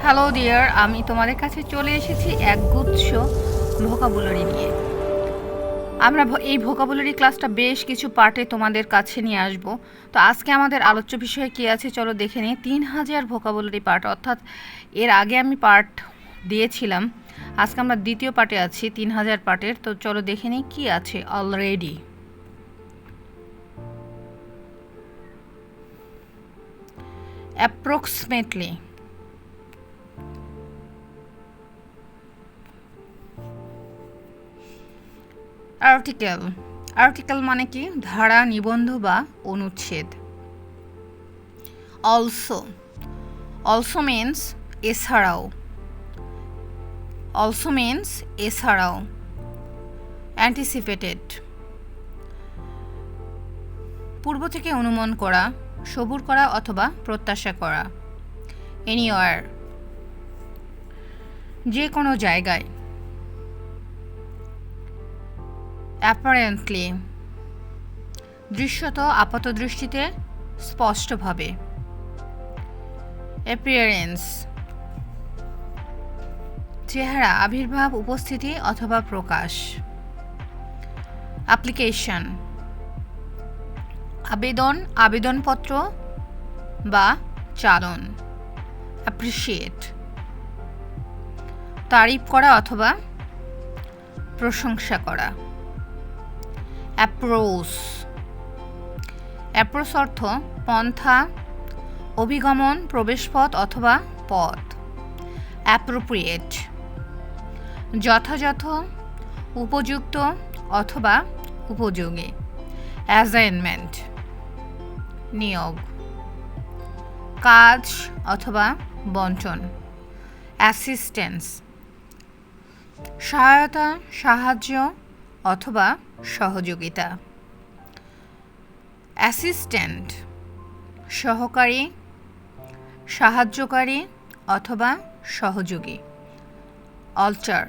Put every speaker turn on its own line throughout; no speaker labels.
Hello dear, আমি তোমাদের কাছে চলে এসেছি একগুচ্ছ ভোকাবুলারি নিয়ে। আমরা এই ভোকাবুলারি ক্লাসটা বেশ কিছু পার্টে তোমাদের কাছে নিয়ে আসব। তো আজকে আমাদের আলোচ্য বিষয় কী আছে চলো দেখে নিই। 3000 ভোকাবুলারি পার্ট, অর্থাৎ এর আগে আমি পার্ট দিয়েছিলাম, আজকে আমরা দ্বিতীয় পার্টে আছি 3000 পার্টের। তো চলো দেখে নিই কী আছে অলরেডি। Approximately, article. আর্টিকেল মানে কি? ধারা, নিবন্ধ বা অনুচ্ছেদ। অলসো, অলসো মিন্স এছাড়াও, অলসো মিন্স এছাড়াও। অ্যান্টিসিপেটেড, পূর্ব থেকে অনুমান করা, সবুর করা অথবা প্রত্যাশা করা। এনিওয়ার, যে কোনো জায়গায়। অ্যাপারেন্টলি, দৃশ্যত, আপাতদৃষ্টিতে, স্পষ্টভাবে। অ্যাপিয়ারেন্স, চেহারা, আবির্ভাব, উপস্থিতি অথবা প্রকাশ। অ্যাপ্লিকেশন, আবেদন, আবেদনপত্র বা চালন। অ্যাপ্রিসিয়েট, তারিফ করা অথবা প্রশংসা করা। অ্যাপ্রোচ, অ্যাপ্রোচ অর্থ পন্থা, অভিগমন, প্রবেশপথ অথবা পথ। অ্যাপ্রোপ্রিয়েট, যথাযথ, উপযুক্ত অথবা উপযোগী। অ্যাসাইনমেন্ট, নিয়োগ, কাজ অথবা বন্টন। অ্যাসিস্ট্যান্স, সহায়তা, সাহায্য অথবা সহযোগিতা। অ্যাসিস্ট্যান্ট, সহকারী, সাহায্যকারী অথবা সহযোগী। অল্টার,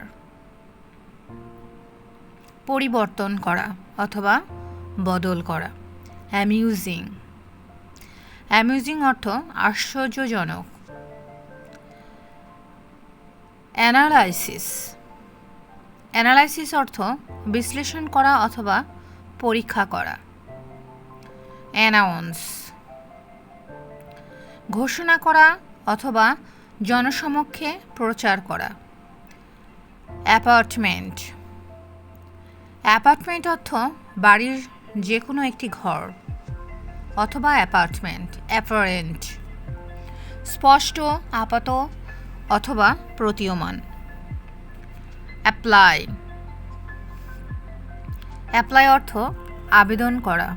পরিবর্তন করা অথবা বদল করা। অ্যামিউজিং, অ্যামিউজিং অর্থ আশ্চর্যজনক। অ্যানালাইসিস, অ্যানালাইসিস অর্থ বিশ্লেষণ করা অথবা পরীক্ষা করা। অ্যানাউন্স, ঘোষণা করা অথবা জনসমক্ষে প্রচার করা। অ্যাপার্টমেন্ট, অ্যাপার্টমেন্ট অর্থ বাড়ির যে কোনো একটি ঘর অথবা অ্যাপার্টমেন্ট। অ্যাপারেন্ট, স্পষ্ট, আপাত অথবা প্রতীয়মান। অ্যাপ্লাই, অ্যাপ্লাই অর্থ আবেদন করা।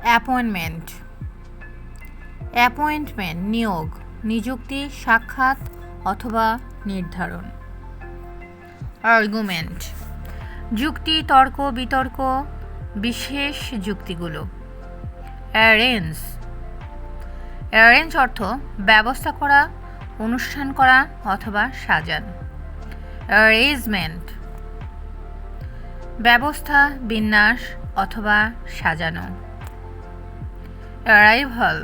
অ্যাপয়েন্টমেন্ট, অ্যাপয়েন্টমেন্ট নিয়োগ, নিযুক্তি, সাক্ষাৎ অথবা নির্ধারণ। আর্গুমেন্ট, যুক্তি, তর্ক, বিতর্ক, বিশেষ যুক্তিগুলো। অ্যারেঞ্জ, অ্যারেঞ্জ অর্থ ব্যবস্থা করা, অনুষ্ঠান করা অথবা সাজান। অ্যারেঞ্জমেন্ট, ব্যবস্থা, বিন্যাস অথবা সাজানো। অ্যারাইভাল,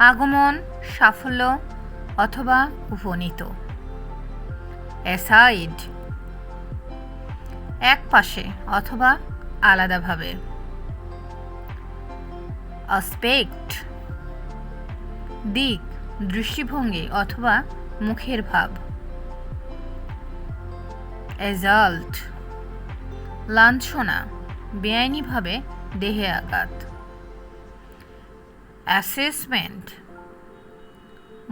আগমন, সাফল্য অথবা উপনীত। অ্যাসাইড, এক পাশে অথবা আলাদাভাবে। অ্যাসপেক্ট, দিক, দৃষ্টিভঙ্গি অথবা মুখের ভাব। অ্যাসাল্ট, লাঞ্ছনা, বেআইনিভাবে দেহে আঘাত। অ্যাসেসমেন্ট,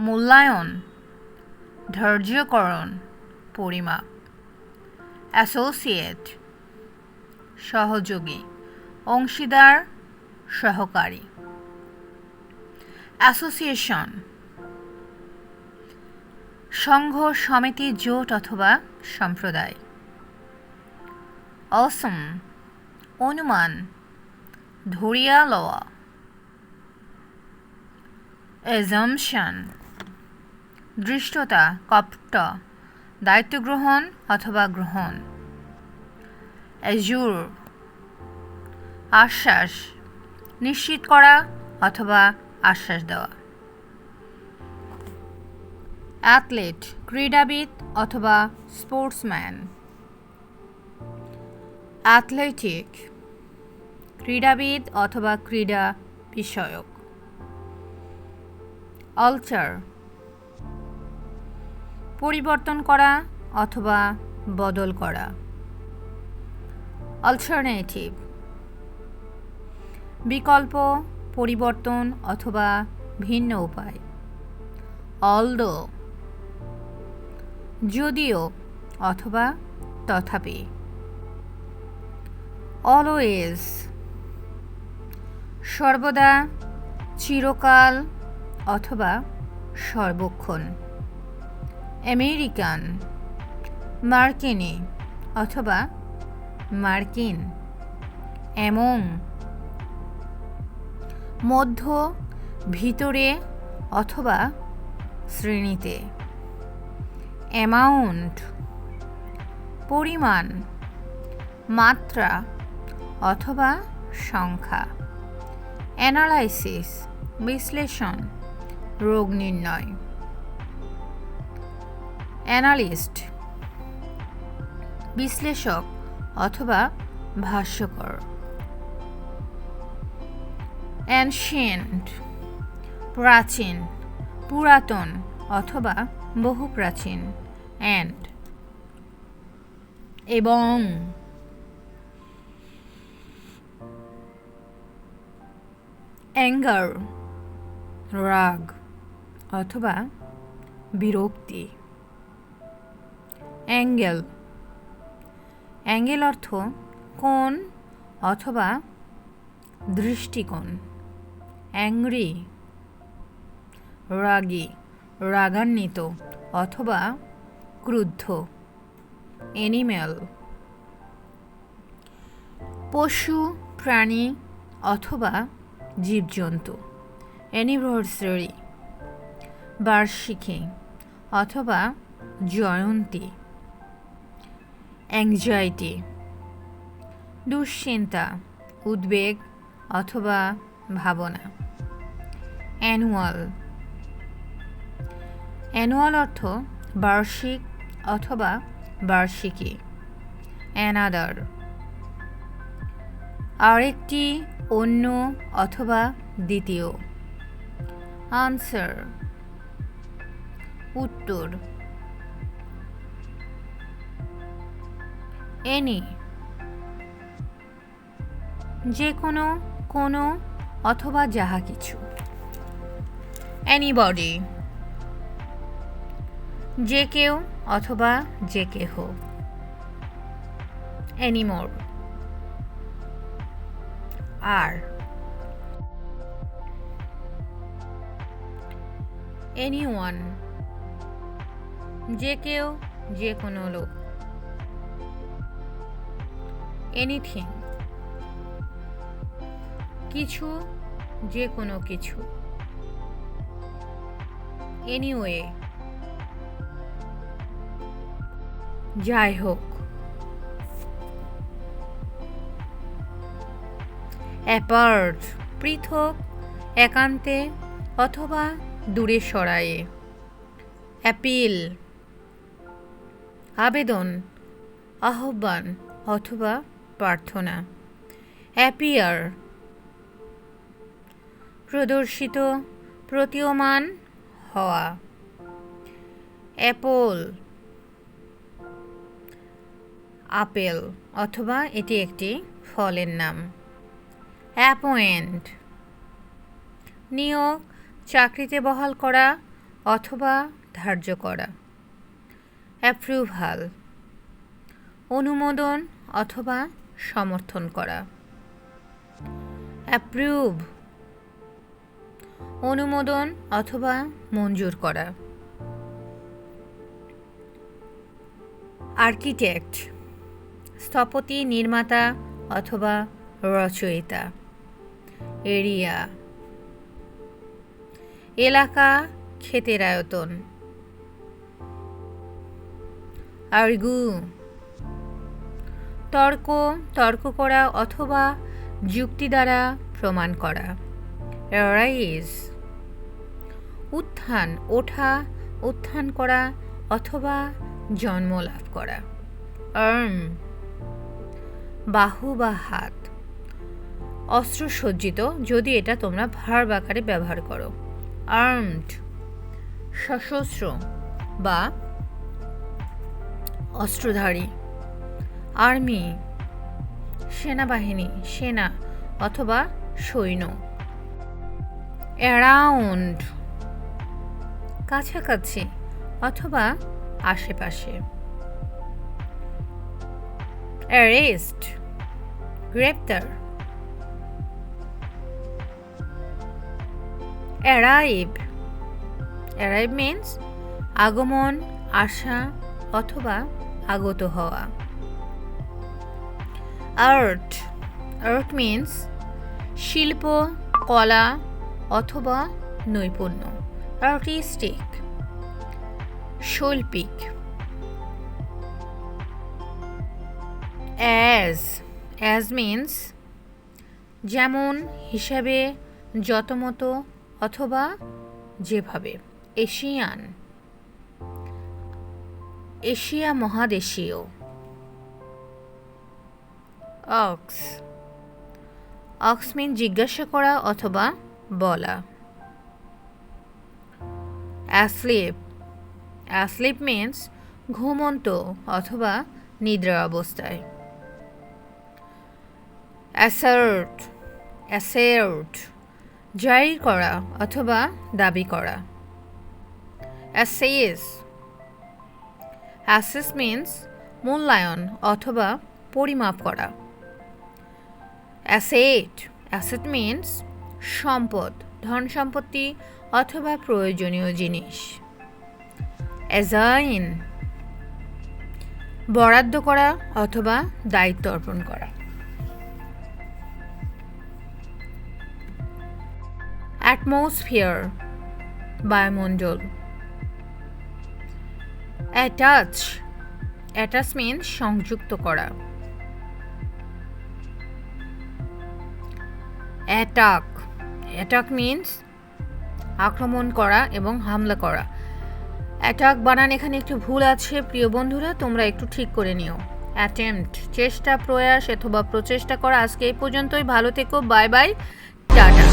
মূল্যায়ন, ধার্যকরণ, পরিমাপ। অ্যাসোসিয়েট, সহযোগী, অংশীদার, সহকারী। অ্যাসোসিয়েশন, সংঘ, সমিতি, জোট অথবা সম্প্রদায়। অসম, অনুমান, ধরিয়া লওয়া। অ্যাজাম্পশন, দৃষ্টতা, কপট, দায়িত্ব গ্রহণ অথবা গ্রহণ। অ্যাজুর, আশ্বাস, নিশ্চিত করা অথবা আশ্বাস দেওয়া। অ্যাথলেট ক্রীড়াবিদ অথবা স্পোর্টসম্যান। অ্যাথলেটিক ক্রীড়াবিদ অথবা ক্রীড়া বিষয়ক। অল্টার পরিবর্তন করা অথবা বদল করা। অল্টারনেটিভ বিকল্প, পরিবর্তন অথবা ভিন্ন উপায়। অলদো যদিও অথবা তথাপি। অলওয়েজ সর্বদা, চিরকাল অথবা সর্বক্ষণ। আমেরিকান মার্কিনী অথবা মার্কিন। এমং মধ্য, ভিতরে অথবা শ্রেণীতে। অ্যামাউন্ট পরিমাণ, মাত্রা অথবা সংখ্যা। অ্যানালাইসিস বিশ্লেষণ, রোগ নির্ণয়। অ্যানালিস্ট বিশ্লেষক অথবা ভাষ্যকর। অ্যানশিয়েন্ট প্রাচীন, পুরাতন অথবা বহু প্রাচীন। অ্যান্ড এবং। অ্যাঙ্গার রাগ অথবা বিরক্তি। অ্যাঙ্গেল অ্যাঙ্গেল অর্থ কোণ অথবা দৃষ্টিকোণ। অ্যাংরি রাগী, রাগান্বিত অথবা ক্রুদ্ধ। অ্যানিম্যাল পশু, প্রাণী অথবা জীবজন্তু। অ্যানিভার্সারি বার্ষিকী অথবা জয়ন্তী। অ্যাংজাইটি দুশ্চিন্তা, উদ্বেগ অথবা ভাবনা। অ্যানুয়াল অ্যানুয়াল অর্থ বার্ষিক অথবা বার্ষিকী। অ্যানাদার আরেকটি, অন্য অথবা দ্বিতীয়। আনসার উত্তর। এনি যে কোনো, কোনো অথবা যাহা কিছু। অ্যানিবডি যে কেউ অথবা যে কেহ। অ্যানিমোর আর। এনিওয়ান যে কেউ, যে কোনো লোক। এনিথিং কিছু, যে কোনো কিছু। এনিওয়ে যাই হোক। অ্যাপার্ট পৃথক, একান্তে অথবা দূরে সরায়ে। অ্যাপিল আবেদন, আহ্বান অথবা প্রার্থনা। অ্যাপিয়ার প্রদর্শিত, প্রতীয়মান হওয়া। অ্যাপল আপেল অথবা এটি একটি ফলের নাম। অ্যাপয়েন্ট নিয়োগ, চাকরিতে বহাল করা অথবা ধার্য করা। অ্যাপ্রুভাল অনুমোদন অথবা সমর্থন করা। অ্যাপ্রুভ অনুমোদন অথবা মঞ্জুর করা। আর্কিটেক্ট স্থপতি, নির্মাতা অথবা রচয়িতা। এরিয়া এলাকা, ক্ষেতের আয়তন। আর্গু তর্ক, তর্ক করা অথবা যুক্তি দ্বারা প্রমাণ করা। অ্যারাইজ উত্থান, ওঠা উত্থান করা অথবা জন্ম লাভ করা। আর্ম বাহু বা হাত, অস্ত্রসজ্জিত যদি এটা তোমরা ভার্ব আকারে ব্যবহার করো। আর্মড সশস্ত্র বা অস্ত্রধারী। আর্মি সেনাবাহিনী, সেনা অথবা সৈন্য। অ্যারাউন্ড কাছাকাছি অথবা আশেপাশে। অ্যারেস্ট গ্রেপ্তার। অ্যারাইভ মিন্স আগমন, আসা অথবা আগত হওয়া। আর্ট মিন্স শিল্প, কলা অথবা নৈপুণ্য। আর্টিস্টিক শৈল্পিক। অ্যাজ মিন্স যেমন, হিসাবে, যতমতো অথবা যেভাবে। এশিয়া মহাদেশীয়। অক্স মিন জিজ্ঞাসা করা অথবা বলা। অ্যাসলিপ মিন্স ঘুমন্ত অথবা নিদ্রা অবস্থায়। অ্যাসের্ট জারি করা অথবা দাবি করা। অ্যাসেস মিন্স মূল্যায়ন অথবা পরিমাপ করা। অ্যাসেট মিন্স সম্পদ, ধন সম্পত্তি অথবা প্রয়োজনীয় জিনিস। অ্যাসাইন বরাদ্দ করা অথবা দায়িত্ব অর্পণ করা। অ্যাটমসফিয়ার বায়ুমণ্ডল। অ্যাটাচ মিন্স সংযুক্ত করা। অ্যাটাক মিন্স আক্রমণ করা এবং হামলা করা। অ্যাটাক বানান এখানে একটু ভুল আছে প্রিয় বন্ধুরা, তোমরা একটু ঠিক করে নিও। অ্যাটেম্পট চেষ্টা, প্রয়াস অথবা প্রচেষ্টা করা। আজকে এই পর্যন্তই, ভালো থেকো, বাই বাই, টাটা।